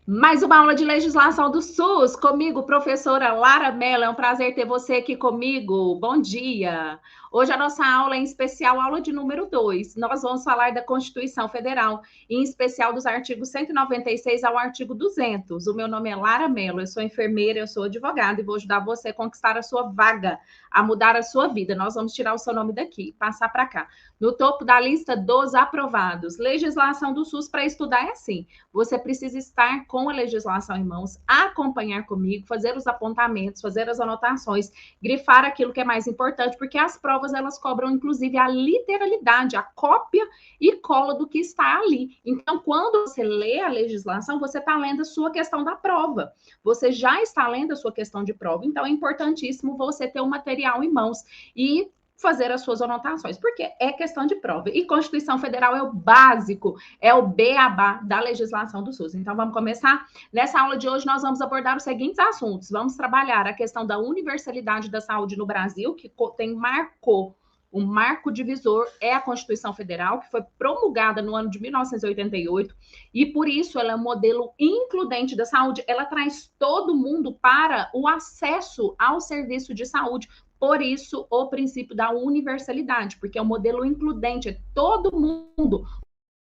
Mais uma aula de legislação do SUS, comigo, professora Lara Mello. É um prazer ter você aqui comigo. Bom dia. Hoje a nossa aula é em especial, aula de número 2. Nós vamos falar da Constituição Federal, em especial dos artigos 196 ao artigo 200. O meu nome é Lara Mello, eu sou enfermeira, eu sou advogada e vou ajudar você a conquistar a sua vaga, a mudar a sua vida. Nós vamos tirar o seu nome daqui, passar para cá. No topo da lista dos aprovados. Legislação do SUS para estudar é assim. Você precisa estar com a legislação em mãos, acompanhar comigo, fazer os apontamentos, fazer as anotações, grifar aquilo que é mais importante, porque as provas elas cobram inclusive a literalidade, a cópia e cola do que está ali. Então, quando você lê a legislação, você está lendo a sua questão da prova. Você já está lendo a sua questão de prova. Então, é importantíssimo você ter o material em mãos e fazer as suas anotações, porque é questão de prova. E Constituição Federal é o básico, é o beabá da legislação do SUS. Então, vamos começar? Nessa aula de hoje, nós vamos abordar os seguintes assuntos. Vamos trabalhar a questão da universalidade da saúde no Brasil, que marcou o marco divisor é a Constituição Federal, que foi promulgada no ano de 1988, e por isso ela é um modelo includente da saúde, ela traz todo mundo para o acesso ao serviço de saúde. Por isso, o princípio da universalidade, porque é um modelo includente, é todo mundo,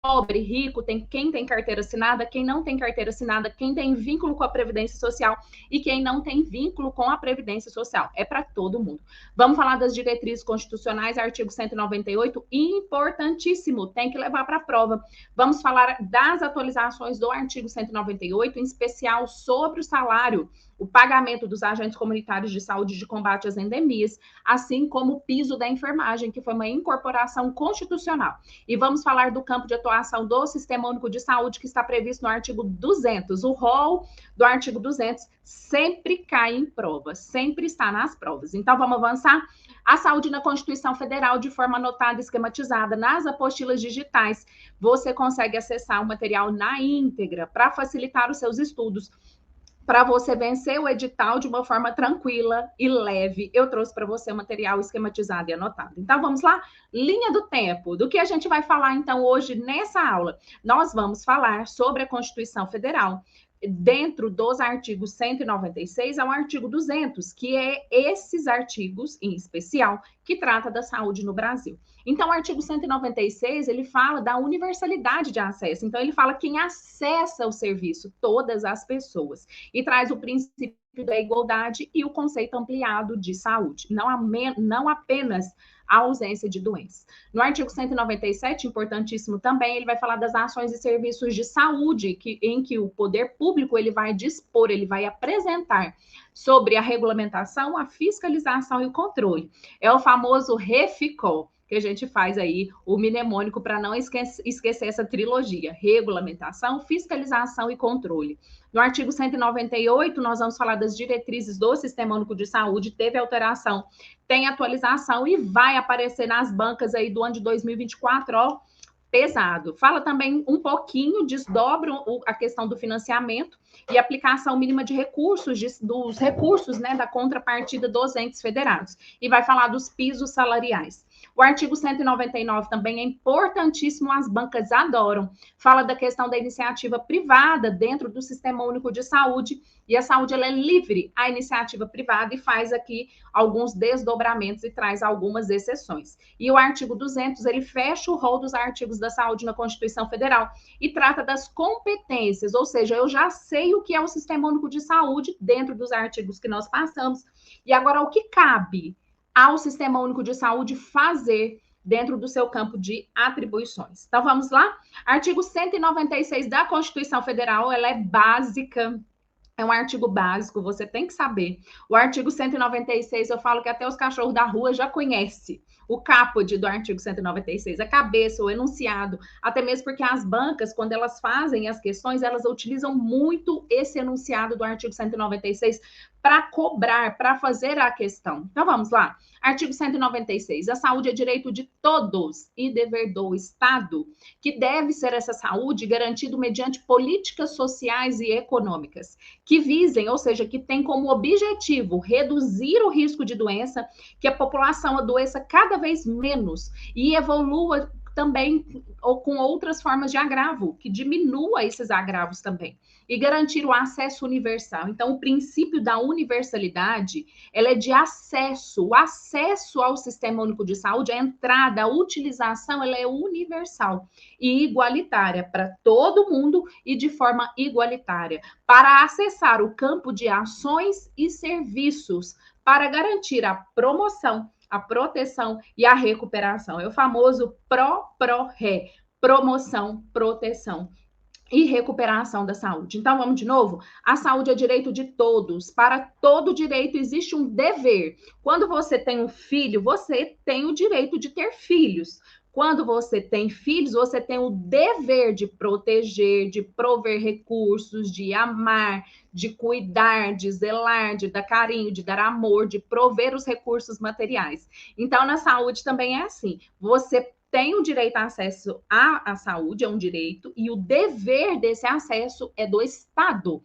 pobre, rico, quem tem carteira assinada, quem não tem carteira assinada, quem tem vínculo com a Previdência Social e quem não tem vínculo com a Previdência Social. É para todo mundo. Vamos falar das diretrizes constitucionais, artigo 198, importantíssimo, tem que levar para a prova. Vamos falar das atualizações do artigo 198, em especial sobre o salário, o pagamento dos agentes comunitários de saúde de combate às endemias, assim como o piso da enfermagem, que foi uma incorporação constitucional. E vamos falar do campo de atuação do Sistema Único de Saúde, que está previsto no artigo 200. O rol do artigo 200 sempre cai em prova, sempre está nas provas. Então, vamos avançar? A saúde na Constituição Federal, de forma anotada e esquematizada nas apostilas digitais, você consegue acessar o material na íntegra para facilitar os seus estudos. Para você vencer o edital de uma forma tranquila e leve, eu trouxe para você o material esquematizado e anotado. Então, vamos lá? Linha do tempo. Do que a gente vai falar, então, hoje nessa aula? Nós vamos falar sobre a Constituição Federal, dentro dos artigos 196 ao artigo 200, que é esses artigos, em especial, que trata da saúde no Brasil. Então, o artigo 196, ele fala da universalidade de acesso. Então, ele fala quem acessa o serviço, todas as pessoas. E traz o princípio da igualdade e o conceito ampliado de saúde. Não apenas a ausência de doenças. No artigo 197, importantíssimo também, ele vai falar das ações e serviços de saúde, em que o poder público ele vai dispor, ele vai apresentar sobre a regulamentação, a fiscalização e o controle. É o famoso REFICOL, que a gente faz aí o mnemônico para não esquecer essa trilogia: regulamentação, fiscalização e controle. No artigo 198, nós vamos falar das diretrizes do Sistema Único de Saúde, teve alteração, tem atualização e vai aparecer nas bancas aí do ano de 2024, ó, pesado. Fala também um pouquinho, desdobra a questão do financiamento e aplicação mínima de recursos, dos recursos, né, da contrapartida dos entes federados. E vai falar dos pisos salariais. O artigo 199 também é importantíssimo, as bancas adoram. Fala da questão da iniciativa privada dentro do Sistema Único de Saúde, e a saúde ela é livre à iniciativa privada e faz aqui alguns desdobramentos e traz algumas exceções. E o artigo 200, ele fecha o rol dos artigos da saúde na Constituição Federal e trata das competências, ou seja, eu já sei o que é o Sistema Único de Saúde dentro dos artigos que nós passamos, e agora o que cabe ao Sistema Único de Saúde fazer dentro do seu campo de atribuições. Então, vamos lá? Artigo 196 da Constituição Federal, ela é básica, é um artigo básico, você tem que saber. O artigo 196, eu falo que até os cachorros da rua já conhecem o caput do artigo 196, a cabeça, o enunciado, até mesmo porque as bancas, quando elas fazem as questões, elas utilizam muito esse enunciado do artigo 196 para cobrar, para fazer a questão. Então, vamos lá. Artigo 196. A saúde é direito de todos e dever do Estado, que deve ser essa saúde garantido mediante políticas sociais e econômicas que visem, ou seja, que tem como objetivo reduzir o risco de doença, que a população adoeça cada vez menos e evolua também ou com outras formas de agravo, que diminua esses agravos também. E garantir o acesso universal. Então, o princípio da universalidade, ela é de acesso. O acesso ao Sistema Único de Saúde, a entrada, a utilização, ela é universal e igualitária para todo mundo e de forma igualitária, para acessar o campo de ações e serviços, para garantir a promoção, a proteção e a recuperação. É o famoso PRO-PRO-RE, promoção, proteção e recuperação da saúde. Então, vamos de novo? A saúde é direito de todos. Para todo direito existe um dever. Quando você tem um filho, você tem o direito de ter filhos. Quando você tem filhos, você tem o dever de proteger, de prover recursos, de amar, de cuidar, de zelar, de dar carinho, de dar amor, de prover os recursos materiais. Então, na saúde também é assim. Você tem o direito a acesso à saúde, é um direito, e o dever desse acesso é do Estado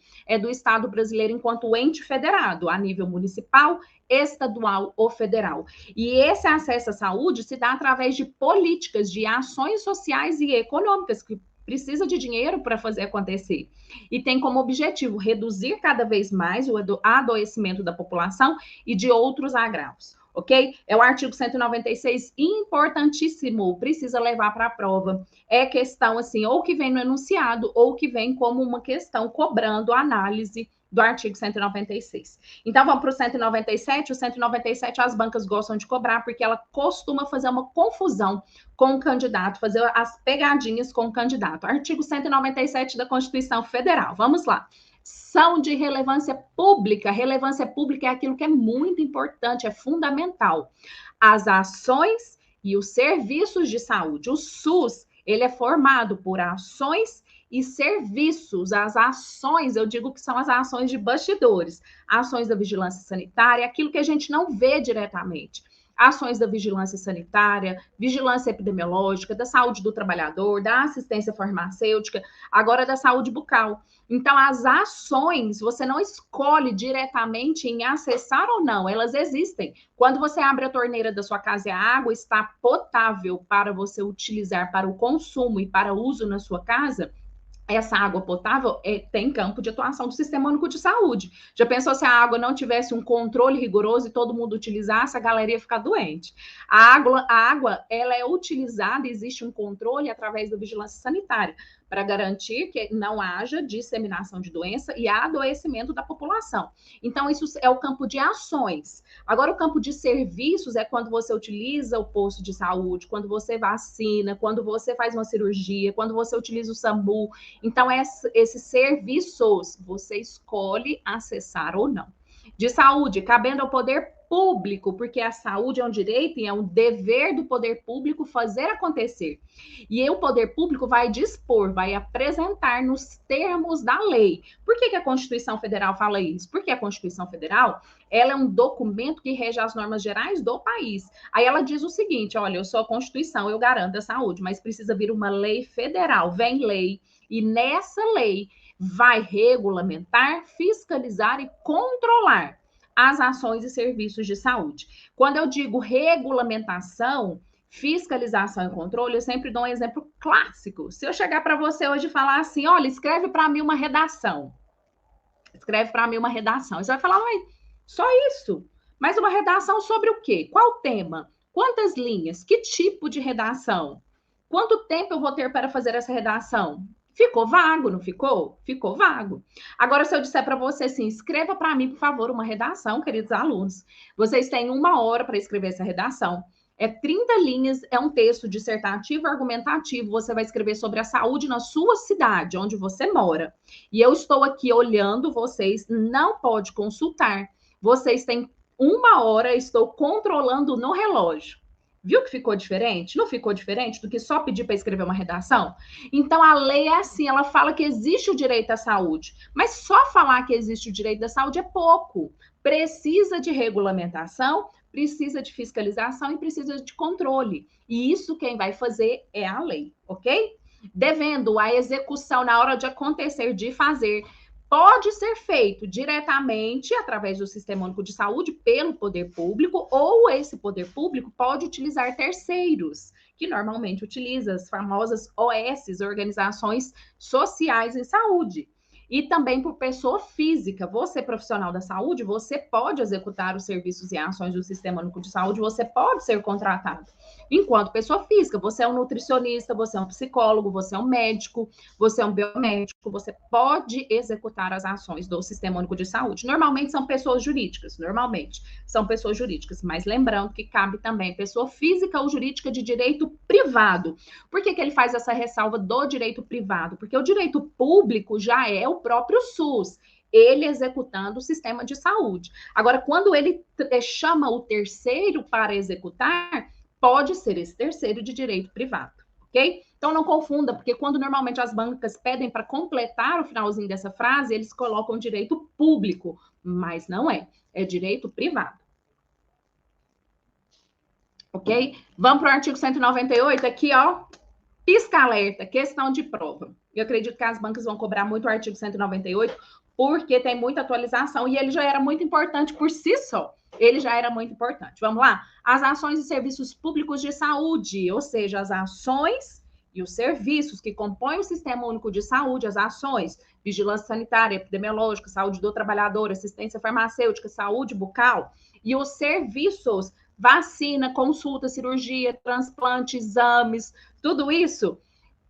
brasileiro enquanto ente federado, a nível municipal, estadual ou federal. E esse acesso à saúde se dá através de políticas, de ações sociais e econômicas, que precisa de dinheiro para fazer acontecer. E tem como objetivo reduzir cada vez mais o adoecimento da população e de outros agravos. Ok? É o artigo 196, importantíssimo, precisa levar para a prova. É questão, assim, ou que vem no enunciado, ou que vem como uma questão cobrando a análise do artigo 196. Então, vamos para o 197. O 197 as bancas gostam de cobrar, porque ela costuma fazer uma confusão com o candidato, fazer as pegadinhas com o candidato. Artigo 197 da Constituição Federal. Vamos lá. São de relevância pública. Relevância pública é aquilo que é muito importante, é fundamental. As ações e os serviços de saúde. O SUS, ele é formado por ações e serviços. As ações, eu digo que são as ações de bastidores, ações da vigilância sanitária, aquilo que a gente não vê diretamente. Ações da vigilância sanitária, vigilância epidemiológica, da saúde do trabalhador, da assistência farmacêutica, agora da saúde bucal. Então, as ações, você não escolhe diretamente em acessar ou não, elas existem. Quando você abre a torneira da sua casa e a água está potável para você utilizar para o consumo e para uso na sua casa, essa água potável tem campo de atuação do Sistema Único de Saúde. Já pensou se a água não tivesse um controle rigoroso e todo mundo utilizasse, a galera ia ficar doente. A água ela é utilizada, existe um controle através da vigilância sanitária, para garantir que não haja disseminação de doença e adoecimento da população. Então, isso é o campo de ações. Agora, o campo de serviços é quando você utiliza o posto de saúde, quando você vacina, quando você faz uma cirurgia, quando você utiliza o SAMU. Então, esses serviços, você escolhe acessar ou não. De saúde, cabendo ao poder público, porque a saúde é um direito e é um dever do poder público fazer acontecer. E o poder público vai dispor, vai apresentar nos termos da lei. Por que a Constituição Federal fala isso? Porque a Constituição Federal, ela é um documento que rege as normas gerais do país. Aí ela diz o seguinte, olha, eu sou a Constituição, eu garanto a saúde, mas precisa vir uma lei federal, vem lei, e nessa lei vai regulamentar, fiscalizar e controlar as ações e serviços de saúde. Quando eu digo regulamentação, fiscalização e controle, eu sempre dou um exemplo clássico. Se eu chegar para você hoje e falar assim, olha, escreve para mim uma redação. Escreve para mim uma redação. Você vai falar, ué, só isso? Mas uma redação sobre o quê? Qual tema? Quantas linhas? Que tipo de redação? Quanto tempo eu vou ter para fazer essa redação? Ficou vago, não ficou? Ficou vago. Agora, se eu disser para você assim, escreva para mim, por favor, uma redação, queridos alunos. Vocês têm 1 hora para escrever essa redação. É 30 linhas, é um texto dissertativo, argumentativo. Você vai escrever sobre a saúde na sua cidade, onde você mora. E eu estou aqui olhando vocês, não pode consultar. Vocês têm 1 hora, estou controlando no relógio. Viu que ficou diferente? Não ficou diferente do que só pedir para escrever uma redação? Então, a lei é assim, ela fala que existe o direito à saúde, mas só falar que existe o direito à saúde é pouco. Precisa de regulamentação, precisa de fiscalização e precisa de controle. E isso quem vai fazer é a lei, ok? Devendo a execução na hora de acontecer, de fazer, pode ser feito diretamente através do Sistema Único de Saúde pelo poder público, ou esse poder público pode utilizar terceiros, que normalmente utiliza as famosas OS, Organizações Sociais em Saúde. E também por pessoa física. Você, profissional da saúde, você pode executar os serviços e ações do Sistema Único de Saúde, você pode ser contratado. Enquanto pessoa física, você é um nutricionista, você é um psicólogo, você é um médico, você é um biomédico, você pode executar as ações do Sistema Único de Saúde. Normalmente são pessoas jurídicas, mas lembrando que cabe também pessoa física ou jurídica de direito privado. Por que ele faz essa ressalva do direito privado? Porque o direito público já é o próprio SUS, ele executando o sistema de saúde. Agora, quando ele chama o terceiro para executar, pode ser esse terceiro de direito privado, ok? Então não confunda, porque quando normalmente as bancas pedem para completar o finalzinho dessa frase, eles colocam direito público, mas não é, é direito privado. Ok? Vamos para o artigo 198, aqui, ó, pisca-alerta, questão de prova. Eu acredito que as bancas vão cobrar muito o artigo 198, porque tem muita atualização e ele já era muito importante por si só. Ele já era muito importante. Vamos lá? As ações e serviços públicos de saúde, ou seja, as ações e os serviços que compõem o Sistema Único de Saúde, as ações, vigilância sanitária, epidemiológica, saúde do trabalhador, assistência farmacêutica, saúde bucal, e os serviços, vacina, consulta, cirurgia, transplante, exames, tudo isso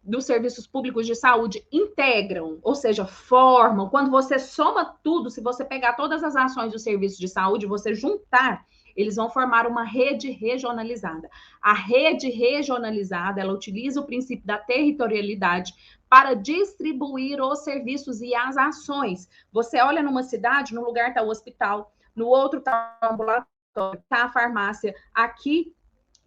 dos serviços públicos de saúde integram, ou seja, formam. Quando você soma tudo, se você pegar todas as ações dos serviços de saúde, você juntar, eles vão formar uma rede regionalizada. A rede regionalizada, ela utiliza o princípio da territorialidade para distribuir os serviços e as ações. Você olha numa cidade, num lugar está o hospital, no outro está o ambulatório, está a farmácia, aqui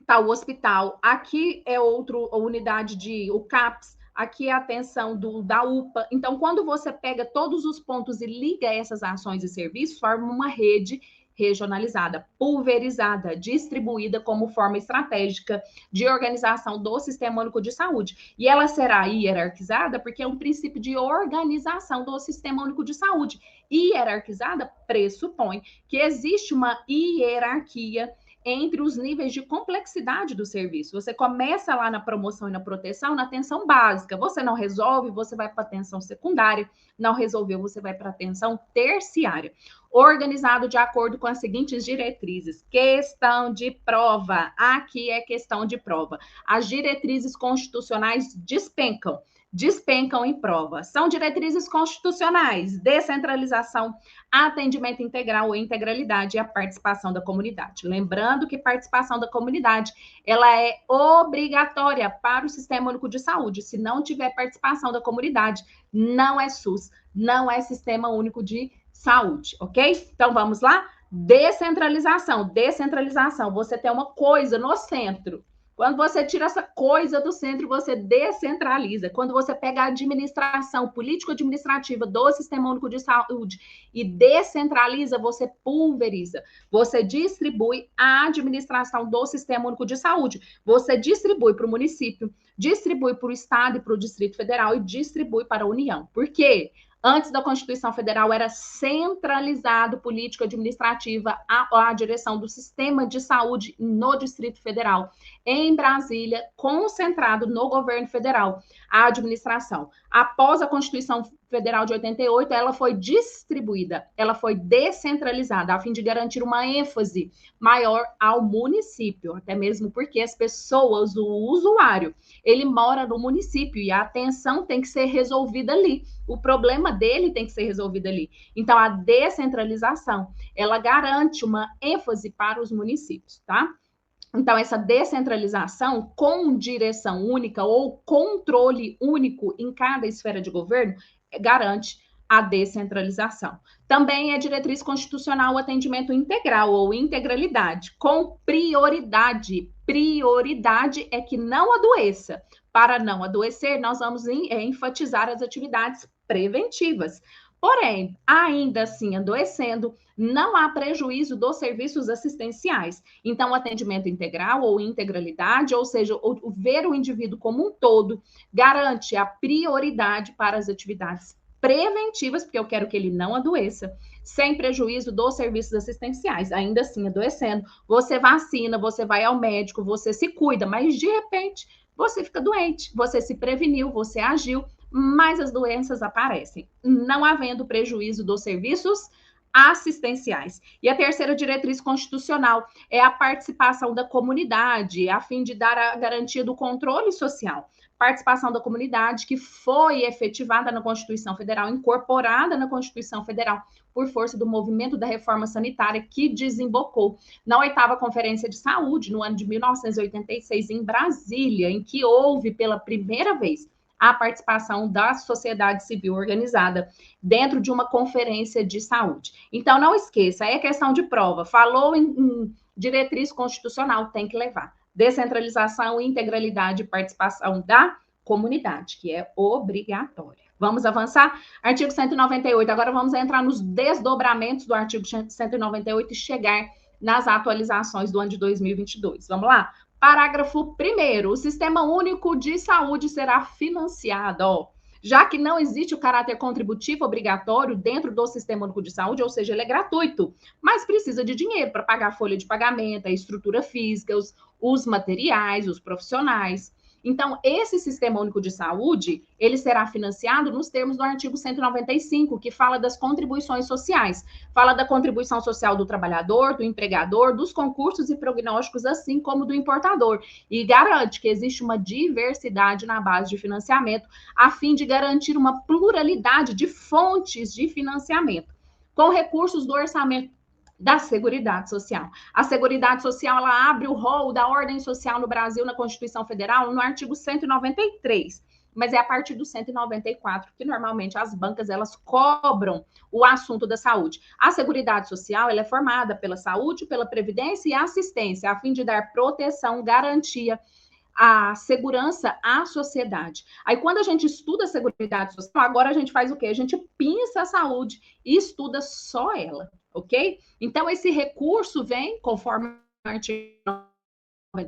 está o hospital, aqui é outra unidade de o CAPS, aqui é a atenção da UPA. Então, quando você pega todos os pontos e liga essas ações e serviços, forma uma rede regionalizada, pulverizada, distribuída como forma estratégica de organização do Sistema Único de Saúde. E ela será hierarquizada porque é um princípio de organização do Sistema Único de Saúde. Hierarquizada pressupõe que existe uma hierarquia entre os níveis de complexidade do serviço. Você começa lá na promoção e na proteção, na atenção básica. Você não resolve, você vai para a atenção secundária. Não resolveu, você vai para a atenção terciária. Organizado de acordo com as seguintes diretrizes. Questão de prova. Aqui é questão de prova. As diretrizes constitucionais despencam em prova. São diretrizes constitucionais, descentralização, atendimento integral ou integralidade e a participação da comunidade. Lembrando que participação da comunidade, ela é obrigatória para o Sistema Único de Saúde. Se não tiver participação da comunidade, não é SUS, não é Sistema Único de Saúde, ok? Então, vamos lá? Descentralização. Você tem uma coisa no centro. Quando você tira essa coisa do centro, você descentraliza. Quando você pega a administração político-administrativa do Sistema Único de Saúde e descentraliza, você pulveriza. Você distribui a administração do Sistema Único de Saúde. Você distribui para o município, distribui para o Estado e para o Distrito Federal e distribui para a União. Por quê? Antes da Constituição Federal, era centralizado político-administrativa a direção do sistema de saúde no Distrito Federal. Em Brasília, concentrado no governo federal, a administração. Após a Constituição Federal de 88, ela foi distribuída, ela foi descentralizada, a fim de garantir uma ênfase maior ao município, até mesmo porque as pessoas, o usuário, ele mora no município e a atenção tem que ser resolvida ali. O problema dele tem que ser resolvido ali. Então, a descentralização, ela garante uma ênfase para os municípios, tá? Então, essa descentralização com direção única ou controle único em cada esfera de governo garante a descentralização. Também é diretriz constitucional o atendimento integral ou integralidade, com prioridade. Prioridade é que não adoeça. Para não adoecer, nós vamos enfatizar as atividades preventivas. Porém, ainda assim, adoecendo, não há prejuízo dos serviços assistenciais. Então, o atendimento integral ou integralidade, ou seja, ver o indivíduo como um todo, garante a prioridade para as atividades preventivas, porque eu quero que ele não adoeça, sem prejuízo dos serviços assistenciais. Ainda assim, adoecendo, você vacina, você vai ao médico, você se cuida, mas de repente você fica doente, você se preveniu, você agiu, mas as doenças aparecem, não havendo prejuízo dos serviços assistenciais. E a terceira diretriz constitucional é a participação da comunidade, a fim de dar a garantia do controle social. Participação da comunidade que foi efetivada na Constituição Federal, incorporada na Constituição Federal, por força do movimento da reforma sanitária que desembocou na 8ª Conferência de Saúde, no ano de 1986, em Brasília, em que houve pela primeira vez a participação da sociedade civil organizada dentro de uma conferência de saúde. Então, não esqueça, é questão de prova. Falou em diretriz constitucional, tem que levar. Descentralização, integralidade e participação da comunidade, que é obrigatória. Vamos avançar? Artigo 198. Agora vamos entrar nos desdobramentos do artigo 198 e chegar nas atualizações do ano de 2022. Vamos lá? Parágrafo 1º. O Sistema Único de Saúde será financiado, já que não existe o caráter contributivo obrigatório dentro do Sistema Único de Saúde, ou seja, ele é gratuito, mas precisa de dinheiro para pagar a folha de pagamento, a estrutura física, os materiais, os profissionais. Então, esse Sistema Único de Saúde, ele será financiado nos termos do artigo 195, que fala das contribuições sociais. Fala da contribuição social do trabalhador, do empregador, dos concursos e prognósticos, assim como do importador. E garante que existe uma diversidade na base de financiamento, a fim de garantir uma pluralidade de fontes de financiamento, com recursos do orçamento da Seguridade Social. A Seguridade Social, ela abre o rol da ordem social no Brasil, na Constituição Federal, no artigo 193, mas é a partir do 194 que normalmente as bancas elas cobram o assunto da saúde. A Seguridade Social, ela é formada pela saúde, pela previdência e assistência, a fim de dar proteção, garantia, a segurança à sociedade. Aí, quando a gente estuda a Seguridade Social, agora a gente faz o quê? A gente pinça a saúde e estuda só ela, ok? Então, esse recurso vem, conforme o artigo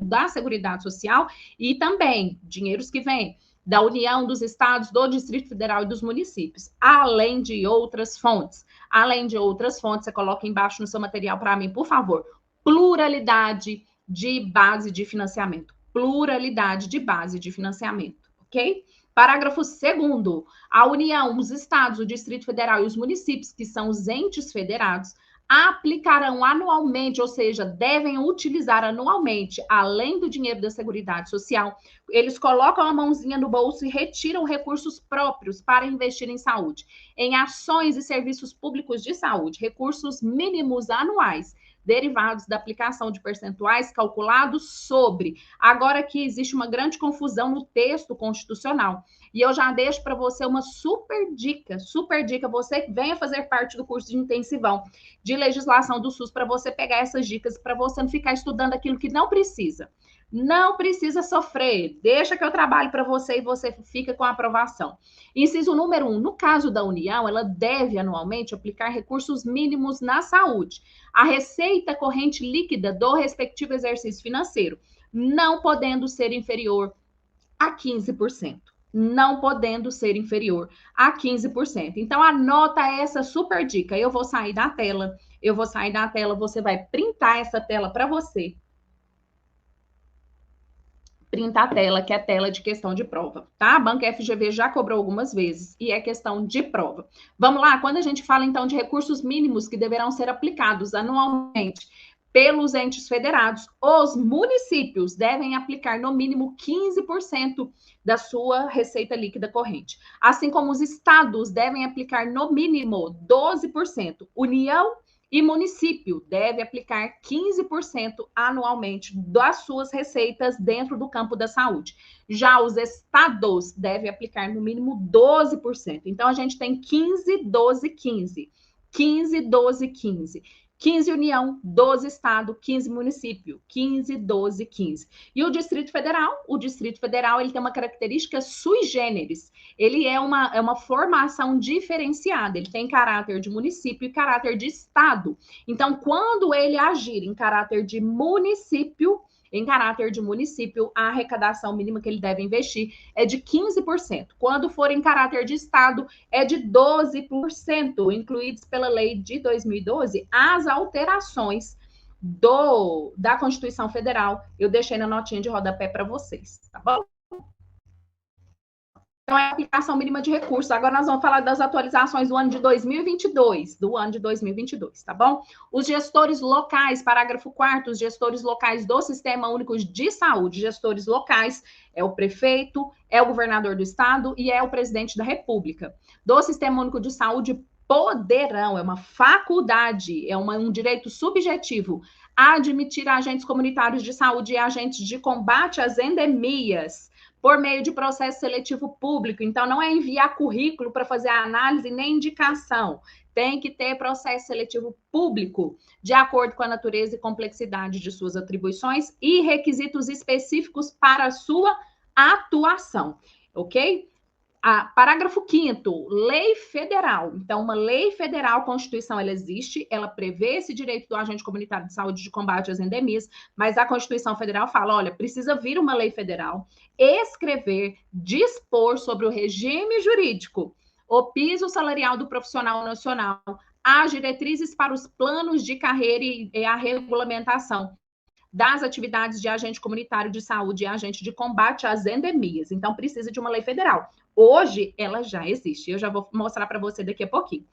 da Seguridade Social, e também dinheiros que vêm da União, dos estados, do Distrito Federal e dos municípios, além de outras fontes. Além de outras fontes, você coloca embaixo no seu material para mim, por favor. Pluralidade de base de financiamento. Pluralidade de base de financiamento, ok? Parágrafo 2º. A União, os estados, o Distrito Federal e os municípios, que são os entes federados, aplicarão anualmente, ou seja, devem utilizar anualmente, além do dinheiro da Seguridade Social, eles colocam a mãozinha no bolso e retiram recursos próprios para investir em saúde, em ações e serviços públicos de saúde, recursos mínimos anuais, derivados da aplicação de percentuais calculados sobre. Agora que existe uma grande confusão no texto constitucional. E eu já deixo para você uma super dica, você que venha fazer parte do curso de intensivão de legislação do SUS, para você pegar essas dicas, para você não ficar estudando aquilo que não precisa. Não precisa sofrer, deixa que eu trabalho para você e você fica com a aprovação. Inciso número 1, no caso da União, ela deve anualmente aplicar recursos mínimos na saúde. A receita corrente líquida do respectivo exercício financeiro, não podendo ser inferior a 15%. Não podendo ser inferior a 15%. Então, anota essa super dica. Eu vou sair da tela, você vai printar essa tela para você. Printa a tela, que é a tela de questão de prova, tá? A banca FGV já cobrou algumas vezes e é questão de prova. Vamos lá, quando a gente fala, então, de recursos mínimos que deverão ser aplicados anualmente pelos entes federados, os municípios devem aplicar no mínimo 15% da sua receita líquida corrente, assim como os estados devem aplicar no mínimo 12%. União e município deve aplicar 15% anualmente das suas receitas dentro do campo da saúde. Já os estados devem aplicar no mínimo 12%. Então, a gente tem 15, 12, 15. 15, 12, 15. 15 União, 12 Estado, 15 município, 15, 12, 15. E o Distrito Federal, ele tem uma característica sui generis. Ele é uma formação diferenciada, ele tem caráter de município e caráter de Estado. Então, quando ele agir em caráter de município, em caráter de município, a arrecadação mínima que ele deve investir é de 15%. Quando for em caráter de estado, é de 12%, incluídos pela lei de 2012 as alterações da Constituição Federal. Eu deixei na notinha de rodapé para vocês, tá bom? Então, é a aplicação mínima de recursos. Agora nós vamos falar das atualizações do ano de 2022, tá bom? Os gestores locais, parágrafo 4º, os gestores locais do Sistema Único de Saúde, gestores locais é o prefeito, é o governador do estado e é o presidente da República. Do Sistema Único de Saúde poderão, é uma faculdade, é um direito subjetivo, admitir agentes comunitários de saúde e agentes de combate às endemias, por meio de processo seletivo público. Então, não é enviar currículo para fazer a análise nem indicação. Tem que ter processo seletivo público, de acordo com a natureza e complexidade de suas atribuições e requisitos específicos para a sua atuação, ok? Parágrafo 5º, lei federal. Então, uma lei federal, Constituição, ela existe, ela prevê esse direito do agente comunitário de saúde de combate às endemias, mas a Constituição Federal fala, olha, precisa vir uma lei federal, escrever, dispor sobre o regime jurídico, o piso salarial do profissional nacional, as diretrizes para os planos de carreira e a regulamentação das atividades de agente comunitário de saúde e agente de combate às endemias. Então, precisa de uma lei federal. Hoje, ela já existe. Eu já vou mostrar para você daqui a pouquinho.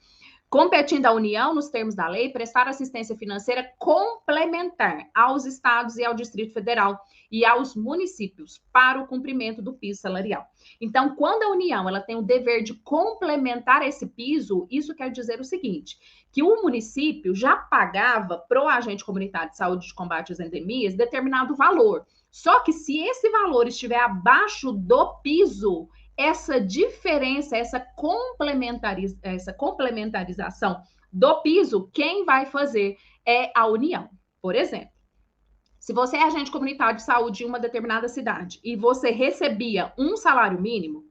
Competindo à União, nos termos da lei, prestar assistência financeira complementar aos estados e ao Distrito Federal e aos municípios para o cumprimento do piso salarial. Então, quando a União ela tem o dever de complementar esse piso, isso quer dizer o seguinte, que o município já pagava para o agente comunitário de saúde de combate às endemias determinado valor. Só que se esse valor estiver abaixo do piso, essa diferença, essa complementarização do piso, quem vai fazer é a União. Por exemplo, se você é agente comunitário de saúde em uma determinada cidade e você recebia um salário mínimo,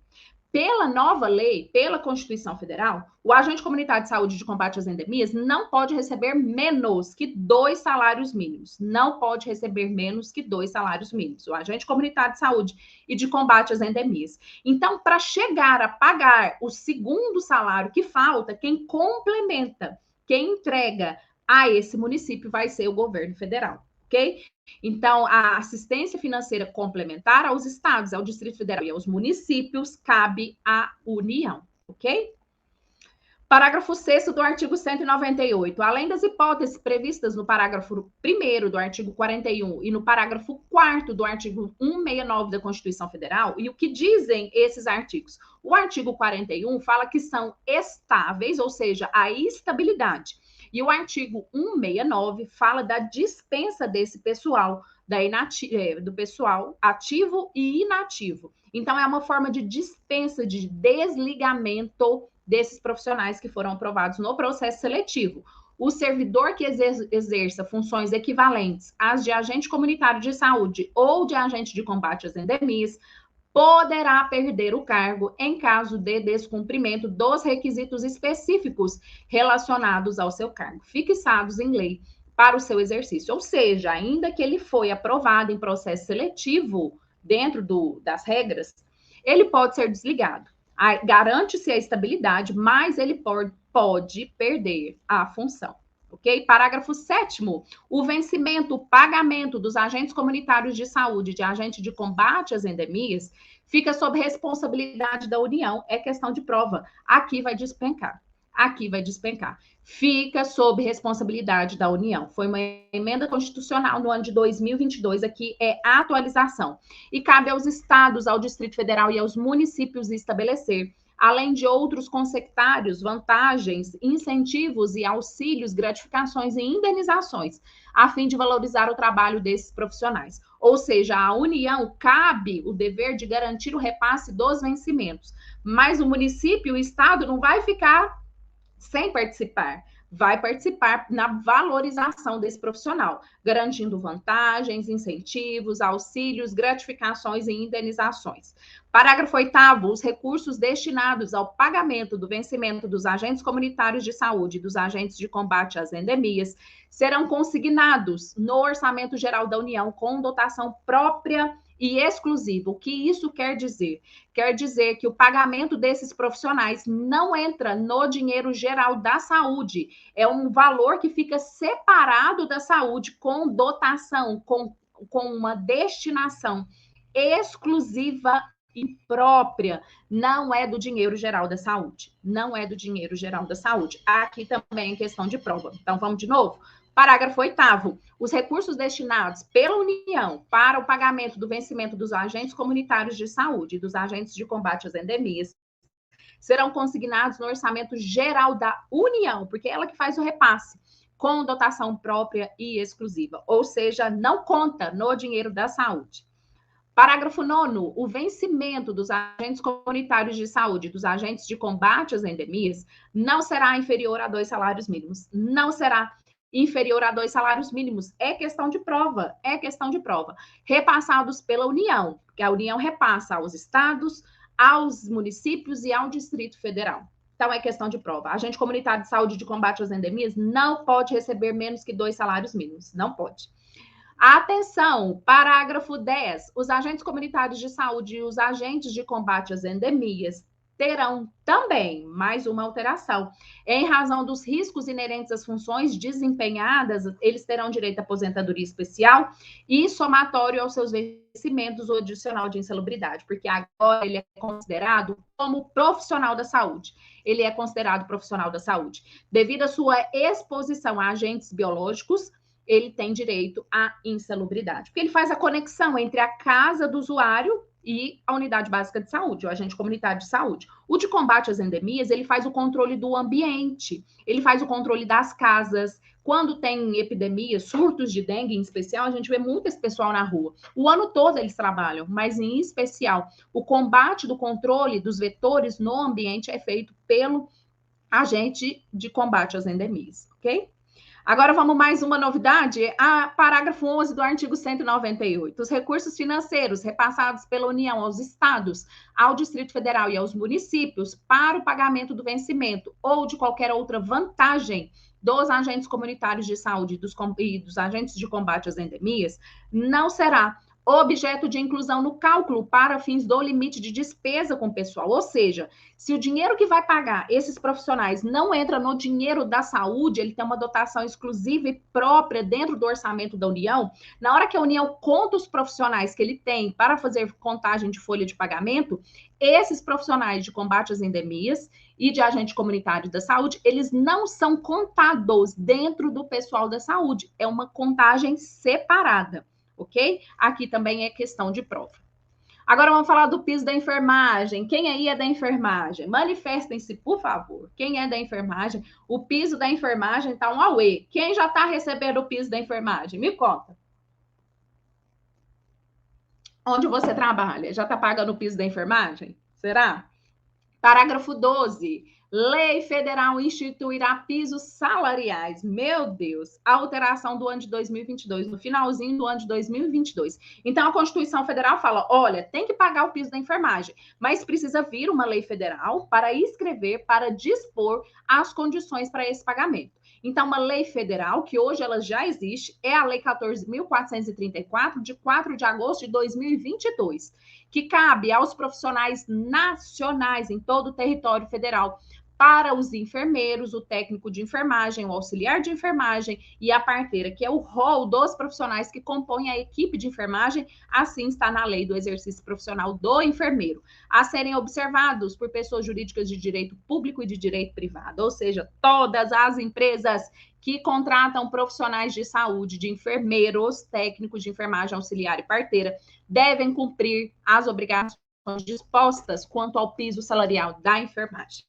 pela nova lei, pela Constituição Federal, o agente comunitário de saúde de combate às endemias não pode receber menos que 2 salários mínimos. Não pode receber menos que 2 salários mínimos. O agente comunitário de saúde e de combate às endemias. Então, para chegar a pagar o segundo salário que falta, quem complementa, quem entrega a esse município vai ser o governo federal, ok? Então, a assistência financeira complementar aos estados, ao Distrito Federal e aos municípios cabe à União, ok? Parágrafo 6º do artigo 198. Além das hipóteses previstas no parágrafo 1º do artigo 41 e no parágrafo 4º do artigo 169 da Constituição Federal, e o que dizem esses artigos? O artigo 41 fala que são estáveis, ou seja, a estabilidade. E o artigo 169 fala da dispensa desse pessoal, do pessoal ativo e inativo. Então, é uma forma de dispensa, de desligamento desses profissionais que foram aprovados no processo seletivo. O servidor que exerça funções equivalentes às de agente comunitário de saúde ou de agente de combate às endemias poderá perder o cargo em caso de descumprimento dos requisitos específicos relacionados ao seu cargo, fixados em lei para o seu exercício. Ou seja, ainda que ele foi aprovado em processo seletivo, dentro das regras, ele pode ser desligado. Garante-se a estabilidade, mas ele pode perder a função. Ok? Parágrafo 7º. O vencimento, o pagamento dos agentes comunitários de saúde, de agente de combate às endemias, fica sob responsabilidade da União. É questão de prova. Aqui vai despencar. Fica sob responsabilidade da União. Foi uma emenda constitucional no ano de 2022. Aqui é a atualização. E cabe aos estados, ao Distrito Federal e aos municípios estabelecer, além de outros consectários, vantagens, incentivos e auxílios, gratificações e indenizações, a fim de valorizar o trabalho desses profissionais. Ou seja, a União cabe o dever de garantir o repasse dos vencimentos, mas o município, o estado, não vai ficar sem participar. vai participar na valorização desse profissional, garantindo vantagens, incentivos, auxílios, gratificações e indenizações. Parágrafo 8º, os recursos destinados ao pagamento do vencimento dos agentes comunitários de saúde e dos agentes de combate às endemias serão consignados no Orçamento Geral da União com dotação própria e exclusiva. O que isso quer dizer? Quer dizer que o pagamento desses profissionais não entra no dinheiro geral da saúde. É um valor que fica separado da saúde, com dotação, com uma destinação exclusiva e própria. Não é do dinheiro geral da saúde. Não é do dinheiro geral da saúde. Aqui também é questão de prova. Então, vamos de novo? Parágrafo 8º. Os recursos destinados pela União para o pagamento do vencimento dos agentes comunitários de saúde e dos agentes de combate às endemias serão consignados no orçamento geral da União, porque é ela que faz o repasse, com dotação própria e exclusiva, ou seja, não conta no dinheiro da saúde. Parágrafo 9º. O vencimento dos agentes comunitários de saúde e dos agentes de combate às endemias não será inferior a 2 salários mínimos. Não será inferior a 2 salários mínimos. É questão de prova. É questão de prova. Repassados pela União, porque a União repassa aos estados, aos municípios e ao Distrito Federal. Então, é questão de prova. Agente comunitário de saúde de combate às endemias não pode receber menos que 2 salários mínimos. Não pode. Atenção, parágrafo 10. Os agentes comunitários de saúde e os agentes de combate às endemias terão também mais uma alteração. Em razão dos riscos inerentes às funções desempenhadas, eles terão direito à aposentadoria especial e somatório aos seus vencimentos ou adicional de insalubridade, porque agora ele é considerado como profissional da saúde. Ele é considerado profissional da saúde. Devido à sua exposição a agentes biológicos, ele tem direito à insalubridade, porque ele faz a conexão entre a casa do usuário e a unidade básica de saúde, o agente comunitário de saúde. O de combate às endemias, ele faz o controle do ambiente, ele faz o controle das casas. Quando tem epidemia, surtos de dengue em especial, a gente vê muito esse pessoal na rua. O ano todo eles trabalham, mas em especial, o combate do controle dos vetores no ambiente é feito pelo agente de combate às endemias, ok? Agora vamos mais uma novidade, parágrafo 11 do artigo 198. Os recursos financeiros repassados pela União aos estados, ao Distrito Federal e aos municípios para o pagamento do vencimento ou de qualquer outra vantagem dos agentes comunitários de saúde e dos agentes de combate às endemias não será objeto de inclusão no cálculo para fins do limite de despesa com o pessoal. Ou seja, se o dinheiro que vai pagar esses profissionais não entra no dinheiro da saúde, ele tem uma dotação exclusiva e própria dentro do orçamento da União, na hora que a União conta os profissionais que ele tem para fazer contagem de folha de pagamento, esses profissionais de combate às endemias e de agente comunitário da saúde, eles não são contados dentro do pessoal da saúde. É uma contagem separada. Ok? Aqui também é questão de prova. Agora vamos falar do piso da enfermagem. Quem aí é da enfermagem? Manifestem-se, por favor. Quem é da enfermagem? O piso da enfermagem está um auê. Quem já está recebendo o piso da enfermagem? Me conta. Onde você trabalha? Já está pagando o piso da enfermagem? Será? Parágrafo 12. Lei federal instituirá pisos salariais. Meu Deus, a alteração do ano de 2022, no finalzinho do ano de 2022. Então, a Constituição Federal fala, olha, tem que pagar o piso da enfermagem, mas precisa vir uma lei federal para escrever, para dispor as condições para esse pagamento. Então, uma lei federal, que hoje ela já existe, é a Lei 14.434, de 4 de agosto de 2022, que cabe aos profissionais nacionais em todo o território federal, para os enfermeiros, o técnico de enfermagem, o auxiliar de enfermagem e a parteira, que é o rol dos profissionais que compõem a equipe de enfermagem, assim está na lei do exercício profissional do enfermeiro, a serem observados por pessoas jurídicas de direito público e de direito privado, ou seja, todas as empresas que contratam profissionais de saúde, de enfermeiros, técnicos de enfermagem, auxiliar e parteira, devem cumprir as obrigações dispostas quanto ao piso salarial da enfermagem.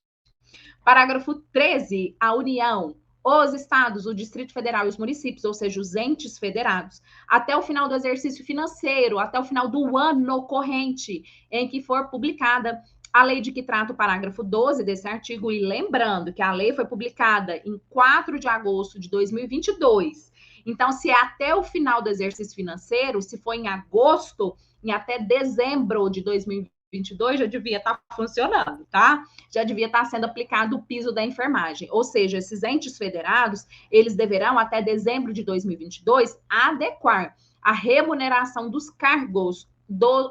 Parágrafo 13. A União, os estados, o Distrito Federal e os municípios, ou seja, os entes federados, até o final do exercício financeiro, até o final do ano corrente em que for publicada A lei de que trata o parágrafo 12 desse artigo, e lembrando que a lei foi publicada em 4 de agosto de 2022. Então, se é até o final do exercício financeiro, se for em agosto, em até dezembro de 2022, já devia estar funcionando, tá? Já devia estar sendo aplicado o piso da enfermagem. Ou seja, esses entes federados, eles deverão, até dezembro de 2022, adequar a remuneração dos cargos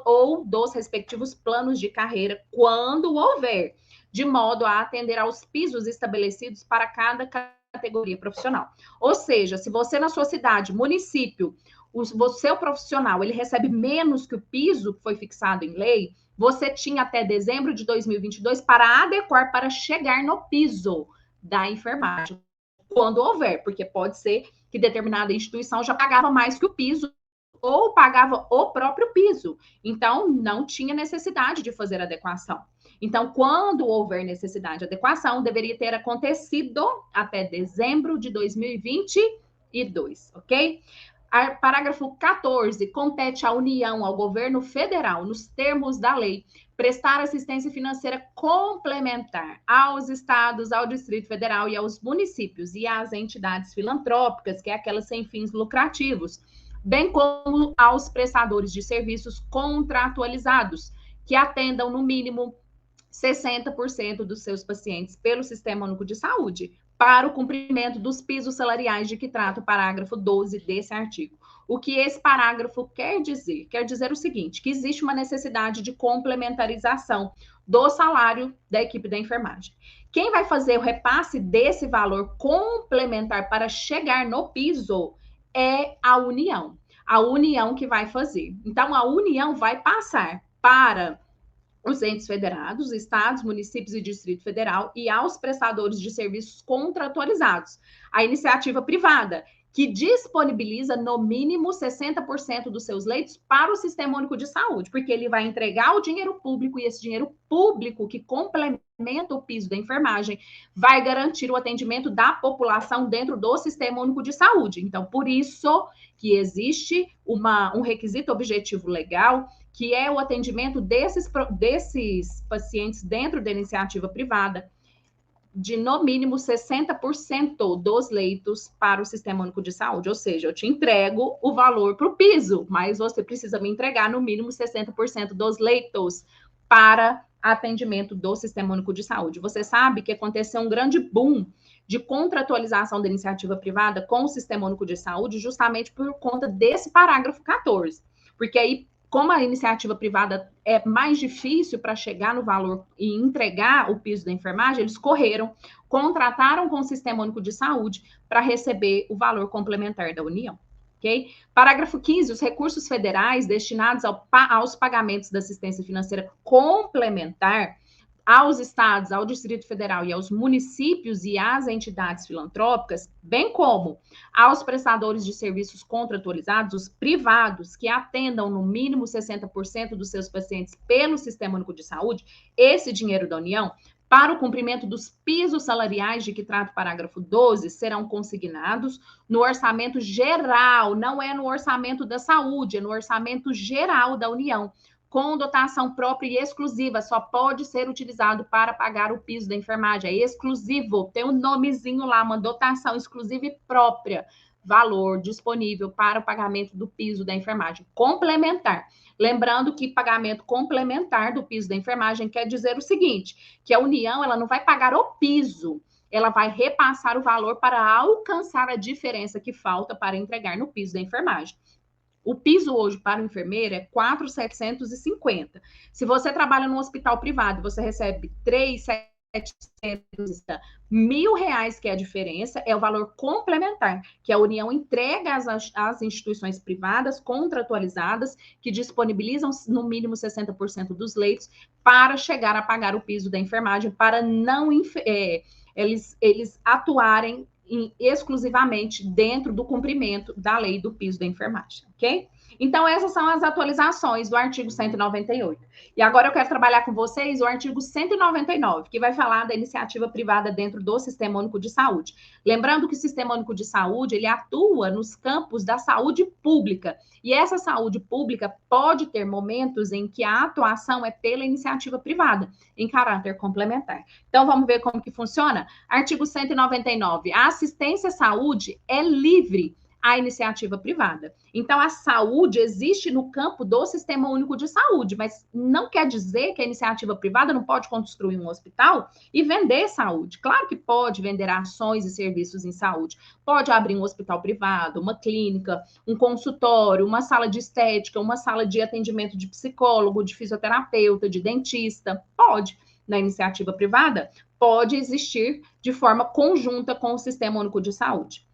ou dos respectivos planos de carreira, quando houver, de modo a atender aos pisos estabelecidos para cada categoria profissional. Ou seja, se você na sua cidade, município, o seu profissional, ele recebe menos que o piso que foi fixado em lei, você tinha até dezembro de 2022 para adequar, para chegar no piso da enfermagem, quando houver, porque pode ser que determinada instituição já pagava mais que o piso ou pagava o próprio piso. Então, não tinha necessidade de fazer adequação. Então, quando houver necessidade de adequação, deveria ter acontecido até dezembro de 2022, ok? Parágrafo 14. Compete à União, ao governo federal, nos termos da lei, prestar assistência financeira complementar aos estados, ao Distrito Federal e aos municípios e às entidades filantrópicas, que é aquelas sem fins lucrativos, bem como aos prestadores de serviços contratualizados, que atendam no mínimo 60% dos seus pacientes pelo Sistema Único de Saúde, para o cumprimento dos pisos salariais de que trata o parágrafo 12 desse artigo. O que esse parágrafo quer dizer? Quer dizer o seguinte, que existe uma necessidade de complementarização do salário da equipe da enfermagem. Quem vai fazer o repasse desse valor complementar para chegar no piso é a União. A União que vai fazer. Então, a União vai passar para os entes federados, estados, municípios e Distrito Federal e aos prestadores de serviços contratualizados. A iniciativa privada, que disponibiliza no mínimo 60% dos seus leitos para o Sistema Único de Saúde, porque ele vai entregar o dinheiro público e esse dinheiro público que complementa o piso da enfermagem vai garantir o atendimento da população dentro do Sistema Único de Saúde. Então, por isso que existe um requisito objetivo legal, que é o atendimento desses pacientes dentro da iniciativa privada, de no mínimo 60% dos leitos para o Sistema Único de Saúde. Ou seja, eu te entrego o valor para o piso, mas você precisa me entregar no mínimo 60% dos leitos para atendimento do Sistema Único de Saúde. Você sabe que aconteceu um grande boom de contratualização da iniciativa privada com o Sistema Único de Saúde justamente por conta desse parágrafo 14. Porque aí, como a iniciativa privada é mais difícil para chegar no valor e entregar o piso da enfermagem, eles correram, contrataram com o Sistema Único de Saúde para receber o valor complementar da União. Okay? Parágrafo 15. Os recursos federais destinados aos pagamentos da assistência financeira complementar aos estados, ao Distrito Federal e aos municípios e às entidades filantrópicas, bem como aos prestadores de serviços contratualizados, os privados, que atendam no mínimo 60% dos seus pacientes pelo Sistema Único de Saúde, esse dinheiro da União, para o cumprimento dos pisos salariais de que trata o parágrafo 12, serão consignados no orçamento geral, não é no orçamento da saúde, é no orçamento geral da União, com dotação própria e exclusiva, só pode ser utilizado para pagar o piso da enfermagem, é exclusivo, tem um nomezinho lá, uma dotação exclusiva e própria, valor disponível para o pagamento do piso da enfermagem, complementar. Lembrando que pagamento complementar do piso da enfermagem quer dizer o seguinte, que a União, ela não vai pagar o piso, ela vai repassar o valor para alcançar a diferença que falta para entregar no piso da enfermagem. O piso hoje para o enfermeiro é 4.750. Se você trabalha num hospital privado e você recebe 3.700, R$1.000, que é a diferença, é o valor complementar, que a União entrega às instituições privadas contratualizadas, que disponibilizam no mínimo 60% dos leitos, para chegar a pagar o piso da enfermagem, para não eles atuarem exclusivamente dentro do cumprimento da lei do piso da enfermagem, ok? Então, essas são as atualizações do artigo 198. E agora eu quero trabalhar com vocês o artigo 199, que vai falar da iniciativa privada dentro do Sistema Único de Saúde. Lembrando que o Sistema Único de Saúde, ele atua nos campos da saúde pública. E essa saúde pública pode ter momentos em que a atuação é pela iniciativa privada, em caráter complementar. Então, vamos ver como que funciona? Artigo 199. A assistência à saúde é livre à iniciativa privada. Então, a saúde existe no campo do Sistema Único de Saúde, mas não quer dizer que a iniciativa privada não pode construir um hospital e vender saúde. Claro que pode vender ações e serviços em saúde. Pode abrir um hospital privado, uma clínica, um consultório, uma sala de estética, uma sala de atendimento de psicólogo, de fisioterapeuta, de dentista. Pode. Na iniciativa privada, pode existir de forma conjunta com o Sistema Único de Saúde.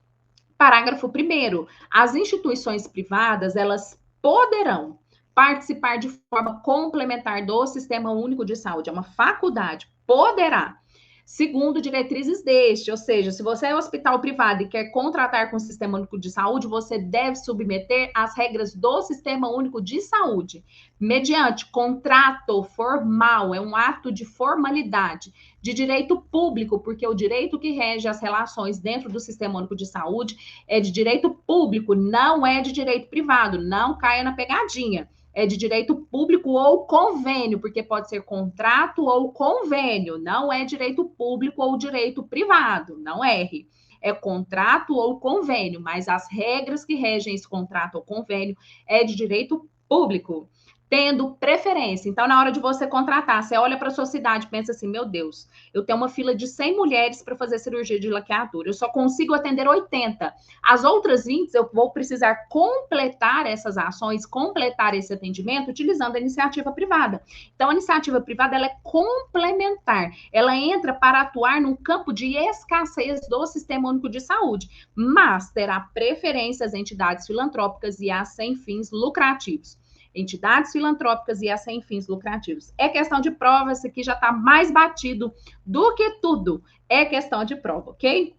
Parágrafo 1º. As instituições privadas, elas poderão participar de forma complementar do Sistema Único de Saúde. É uma faculdade. Poderá. Segundo diretrizes deste, ou seja, se você é um hospital privado e quer contratar com o Sistema Único de Saúde, você deve submeter às regras do Sistema Único de Saúde, mediante contrato formal, é um ato de formalidade, de direito público, porque o direito que rege as relações dentro do Sistema Único de Saúde é de direito público, não é de direito privado, não caia na pegadinha. É de direito público ou convênio, porque pode ser contrato ou convênio, não é direito público ou direito privado, não erre. É contrato ou convênio, mas as regras que regem esse contrato ou convênio é de direito público, tendo preferência. Então, na hora de você contratar, você olha para a sua cidade e pensa assim, meu Deus, eu tenho uma fila de 100 mulheres para fazer cirurgia de laqueadura, eu só consigo atender 80. As outras 20, eu vou precisar completar essas ações, completar esse atendimento, utilizando a iniciativa privada. Então, a iniciativa privada, ela é complementar, ela entra para atuar num campo de escassez do Sistema Único de Saúde, mas terá preferência às entidades filantrópicas e às sem fins lucrativos. Entidades filantrópicas e a sem fins lucrativos. É questão de prova, isso aqui já está mais batido do que tudo. É questão de prova, ok?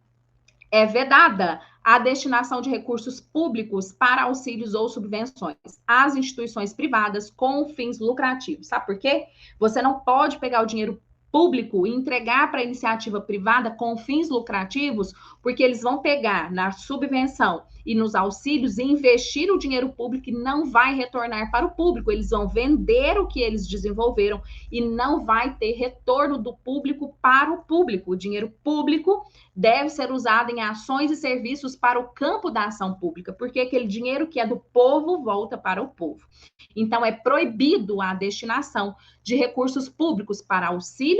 É vedada a destinação de recursos públicos para auxílios ou subvenções às instituições privadas com fins lucrativos. Sabe por quê? Você não pode pegar o dinheiro público e entregar para a iniciativa privada com fins lucrativos, porque eles vão pegar na subvenção e nos auxílios e investir o dinheiro público e não vai retornar para o público. Eles vão vender o que eles desenvolveram e não vai ter retorno do público para o público. O dinheiro público deve ser usado em ações e serviços para o campo da ação pública, porque aquele dinheiro que é do povo volta para o povo. Então, é proibido a destinação de recursos públicos para auxílios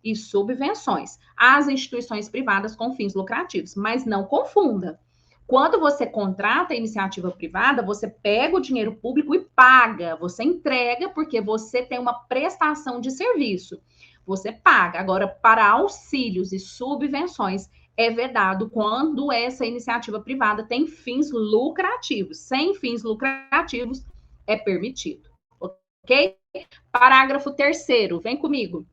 e subvenções às instituições privadas com fins lucrativos. Mas não confunda. Quando você contrata a iniciativa privada, você pega o dinheiro público e paga. Você entrega porque você tem uma prestação de serviço. Você paga. Agora, para auxílios e subvenções, é vedado quando essa iniciativa privada tem fins lucrativos. Sem fins lucrativos, é permitido. Ok? Parágrafo 3º, vem comigo.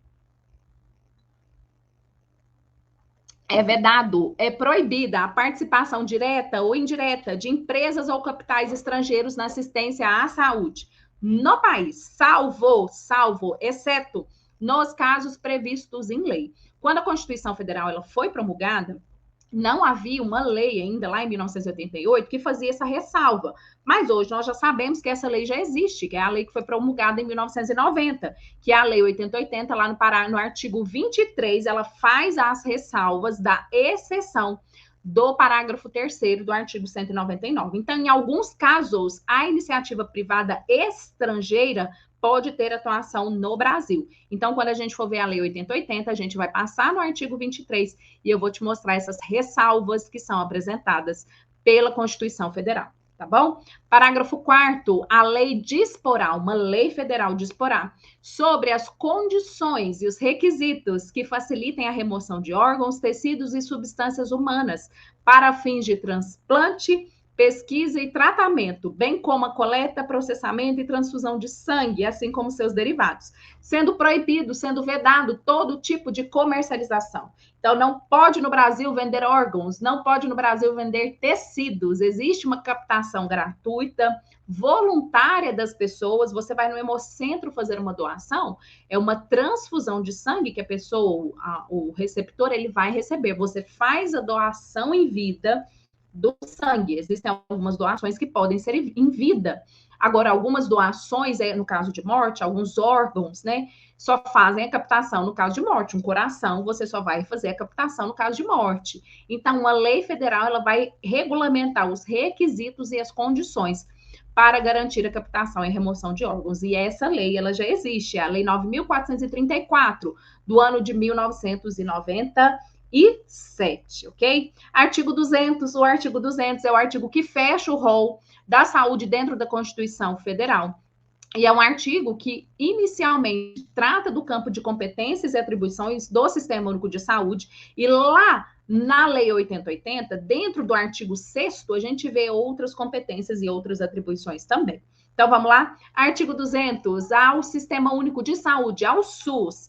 É vedado, é proibida a participação direta ou indireta de empresas ou capitais estrangeiros na assistência à saúde no país, salvo, exceto nos casos previstos em lei. Quando a Constituição Federal ela foi promulgada, não havia uma lei ainda, lá em 1988, que fazia essa ressalva. Mas hoje nós já sabemos que essa lei já existe, que é a lei que foi promulgada em 1990, que é a Lei 8080, lá no Pará, no artigo 23, ela faz as ressalvas da exceção do parágrafo 3º do artigo 199. Então, em alguns casos, a iniciativa privada estrangeira pode ter atuação no Brasil. Então, quando a gente for ver a Lei 8080, a gente vai passar no artigo 23 e eu vou te mostrar essas ressalvas que são apresentadas pela Constituição Federal, tá bom? Parágrafo 4º, a lei disporá, uma lei federal disporá, sobre as condições e os requisitos que facilitem a remoção de órgãos, tecidos e substâncias humanas para fins de transplante, pesquisa e tratamento, bem como a coleta, processamento e transfusão de sangue, assim como seus derivados, sendo proibido, sendo vedado todo tipo de comercialização. Então, não pode no Brasil vender órgãos, não pode no Brasil vender tecidos, existe uma captação gratuita, voluntária das pessoas, você vai no Hemocentro fazer uma doação, é uma transfusão de sangue que a pessoa, o receptor, ele vai receber, você faz a doação em vida, do sangue. Existem algumas doações que podem ser em vida. Agora, algumas doações, no caso de morte, alguns órgãos, né, só fazem a captação no caso de morte. Um coração, você só vai fazer a captação no caso de morte. Então, uma lei federal, ela vai regulamentar os requisitos e as condições para garantir a captação e remoção de órgãos. E essa lei, ela já existe, é a Lei 9.434, do ano de 1997, ok? Artigo 200, o artigo 200 é o artigo que fecha o rol da saúde dentro da Constituição Federal. E é um artigo que, inicialmente, trata do campo de competências e atribuições do Sistema Único de Saúde, e lá na Lei 8080, dentro do artigo 6º, a gente vê outras competências e outras atribuições também. Então, vamos lá? Artigo 200, ao Sistema Único de Saúde, ao SUS,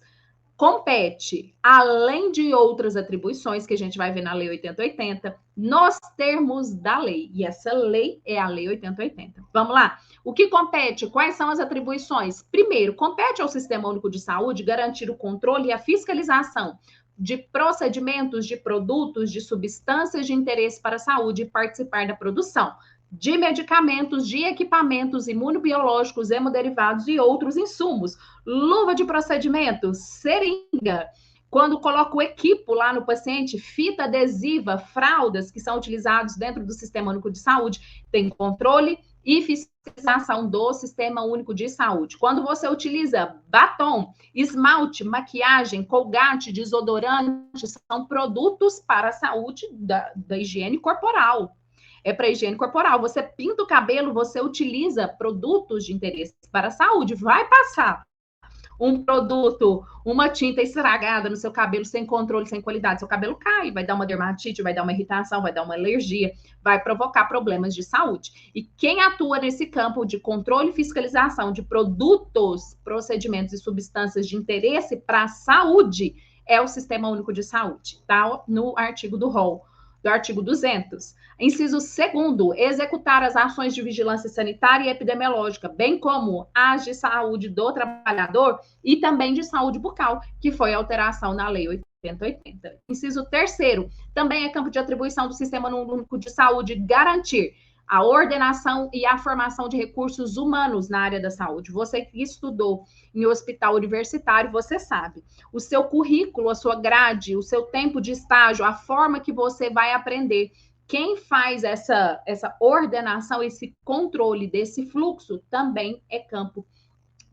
compete, além de outras atribuições que a gente vai ver na Lei 8080, nos termos da lei. E essa lei é a Lei 8080. Vamos lá? O que compete? Quais são as atribuições? Primeiro, compete ao Sistema Único de Saúde garantir o controle e a fiscalização de procedimentos, de produtos, de substâncias de interesse para a saúde e participar da produção de medicamentos, de equipamentos imunobiológicos, hemoderivados e outros insumos. Luva de procedimentos, seringa, quando coloca o equipo lá no paciente, fita adesiva, fraldas que são utilizados dentro do Sistema Único de Saúde, tem controle e fiscalização do Sistema Único de Saúde. Quando você utiliza batom, esmalte, maquiagem, colgate, desodorante, são produtos para a saúde da higiene corporal. É para higiene corporal. Você pinta o cabelo, você utiliza produtos de interesse para a saúde. Vai passar um produto, uma tinta estragada no seu cabelo sem controle, sem qualidade, seu cabelo cai, vai dar uma dermatite, vai dar uma irritação, vai dar uma alergia, vai provocar problemas de saúde. E quem atua nesse campo de controle e fiscalização de produtos, procedimentos e substâncias de interesse para a saúde é o Sistema Único de Saúde, tá? No artigo do rol, do artigo 200. Inciso 2º, executar as ações de vigilância sanitária e epidemiológica, bem como as de saúde do trabalhador e também de saúde bucal, que foi a alteração na Lei 8080. Inciso 3º, também é campo de atribuição do Sistema Único de Saúde garantir a ordenação e a formação de recursos humanos na área da saúde. Você que estudou em hospital universitário, você sabe. O seu currículo, a sua grade, o seu tempo de estágio, a forma que você vai aprender. Quem faz essa ordenação, esse controle desse fluxo, também é campo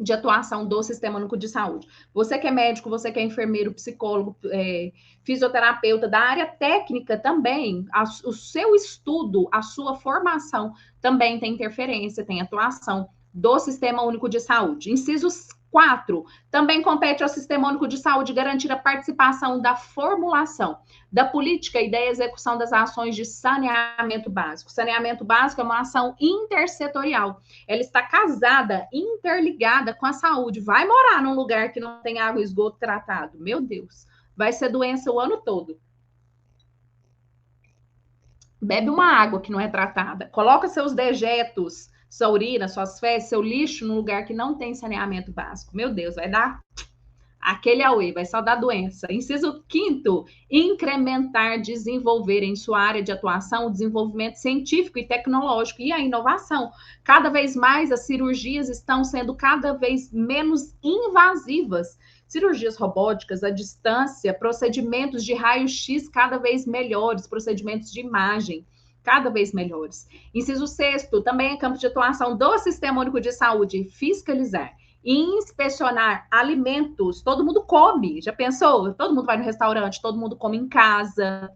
de atuação do Sistema Único de Saúde. Você que é médico, você que é enfermeiro, psicólogo, fisioterapeuta, da área técnica também, o seu estudo, a sua formação também tem interferência, tem atuação do Sistema Único de Saúde. Inciso 4, também compete ao Sistema Único de Saúde garantir a participação da formulação da política e da execução das ações de saneamento básico. Saneamento básico é uma ação intersetorial. Ela está casada, interligada com a saúde. Vai morar num lugar que não tem água e esgoto tratado. Meu Deus, vai ser doença o ano todo. Bebe uma água que não é tratada. Coloca seus dejetos, sua urina, suas fezes, seu lixo num lugar que não tem saneamento básico. Meu Deus, vai dar aquele auê, vai só dar doença. Inciso 5º, incrementar, desenvolver em sua área de atuação o desenvolvimento científico e tecnológico e a inovação. Cada vez mais as cirurgias estão sendo cada vez menos invasivas. Cirurgias robóticas à distância, procedimentos de raio-x cada vez melhores, procedimentos de imagem cada vez melhores. Inciso 6º, também é campo de atuação do Sistema Único de Saúde, fiscalizar e inspecionar alimentos. Todo mundo come, já pensou? Todo mundo vai no restaurante, todo mundo come em casa.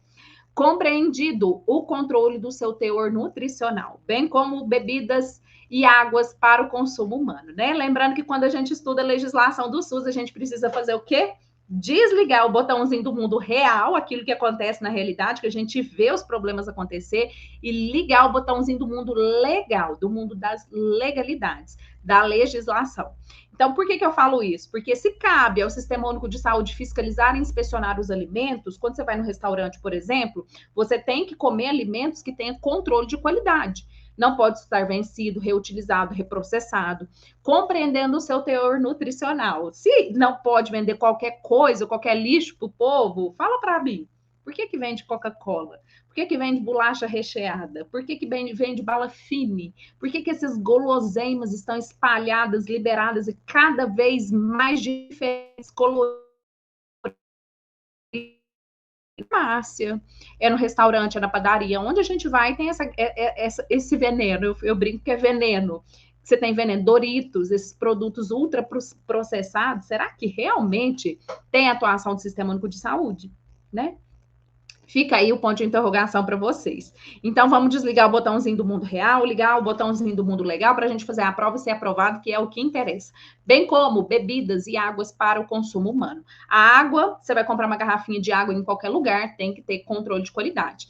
Compreendido o controle do seu teor nutricional, bem como bebidas e águas para o consumo humano, né? Lembrando que quando a gente estuda a legislação do SUS, a gente precisa fazer o quê? desligar o botãozinho do mundo real, aquilo que acontece na realidade, que a gente vê os problemas acontecer, e ligar o botãozinho do mundo legal, do mundo das legalidades, da legislação. Então, por que eu falo isso? Porque se cabe ao Sistema Único de Saúde fiscalizar e inspecionar os alimentos, quando você vai no restaurante, por exemplo, você tem que comer alimentos que tenham controle de qualidade. Não pode estar vencido, reutilizado, reprocessado, compreendendo o seu teor nutricional. Se não pode vender qualquer coisa, qualquer lixo para o povo, fala para mim. Por que vende Coca-Cola? Por que vende bolacha recheada? Por que vende bala fine? Por que essas guloseimas estão espalhadas, liberadas e cada vez mais diferentes, coloridas? Farmácia, é no restaurante, é na padaria, onde a gente vai tem esse veneno, eu brinco que é veneno. Você tem veneno, Doritos, esses produtos ultra processados, será que realmente tem atuação do Sistema Único de Saúde? Né? Fica aí o ponto de interrogação para vocês. Então, vamos desligar o botãozinho do mundo real, ligar o botãozinho do mundo legal para a gente fazer a prova e ser aprovado, que é o que interessa. Bem como bebidas e águas para o consumo humano. A água, você vai comprar uma garrafinha de água em qualquer lugar, tem que ter controle de qualidade.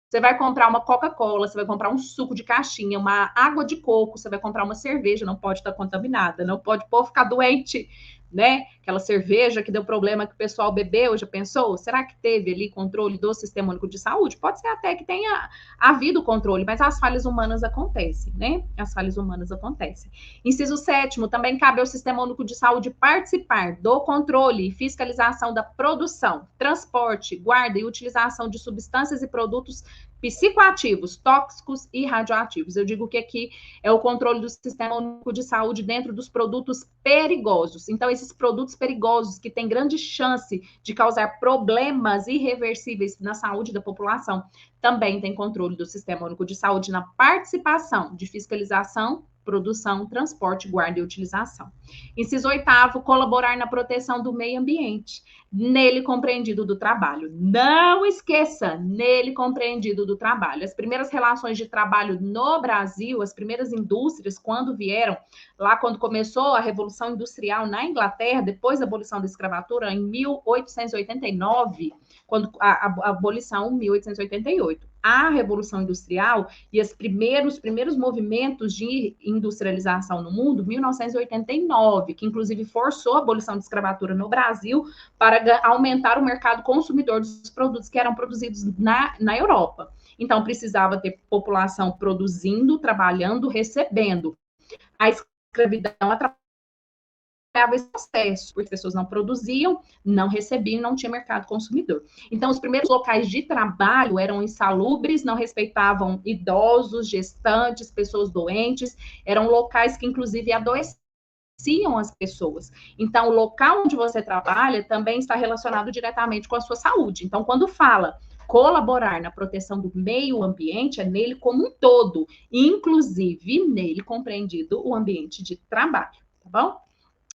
Você vai comprar uma Coca-Cola, você vai comprar um suco de caixinha, uma água de coco, você vai comprar uma cerveja, não pode estar contaminada, não pode ficar doente, né? Aquela cerveja que deu problema que o pessoal bebeu, já pensou? Será que teve ali controle do Sistema Único de Saúde? Pode ser até que tenha havido controle, mas as falhas humanas acontecem, né? As falhas humanas acontecem. Inciso 7º, também cabe ao Sistema Único de Saúde participar do controle e fiscalização da produção, transporte, guarda e utilização de substâncias e produtos psicoativos, tóxicos e radioativos. Eu digo que aqui é o controle do Sistema Único de Saúde dentro dos produtos perigosos. Então, esses produtos perigosos que têm grande chance de causar problemas irreversíveis na saúde da população, também tem controle do Sistema Único de Saúde na participação de fiscalização, produção, transporte, guarda e utilização. Inciso 8º, colaborar na proteção do meio ambiente, nele compreendido do trabalho. Não esqueça, nele compreendido do trabalho. As primeiras relações de trabalho no Brasil, as primeiras indústrias, quando vieram, lá quando começou a Revolução Industrial na Inglaterra, depois da abolição da escravatura, em 1889, quando a abolição, 1888. A Revolução Industrial e os primeiros movimentos de industrialização no mundo, 1989, que inclusive forçou a abolição da escravatura no Brasil para aumentar o mercado consumidor dos produtos que eram produzidos na Europa. Então, precisava ter população produzindo, trabalhando, recebendo. A escravidão atrapalhava esse processo, porque as pessoas não produziam, não recebiam, não tinha mercado consumidor. Então, os primeiros locais de trabalho eram insalubres, não respeitavam idosos, gestantes, pessoas doentes, eram locais que, inclusive, adoeciam as pessoas. Então, o local onde você trabalha também está relacionado diretamente com a sua saúde. Então, quando fala colaborar na proteção do meio ambiente, é nele como um todo, inclusive nele compreendido o ambiente de trabalho, tá bom?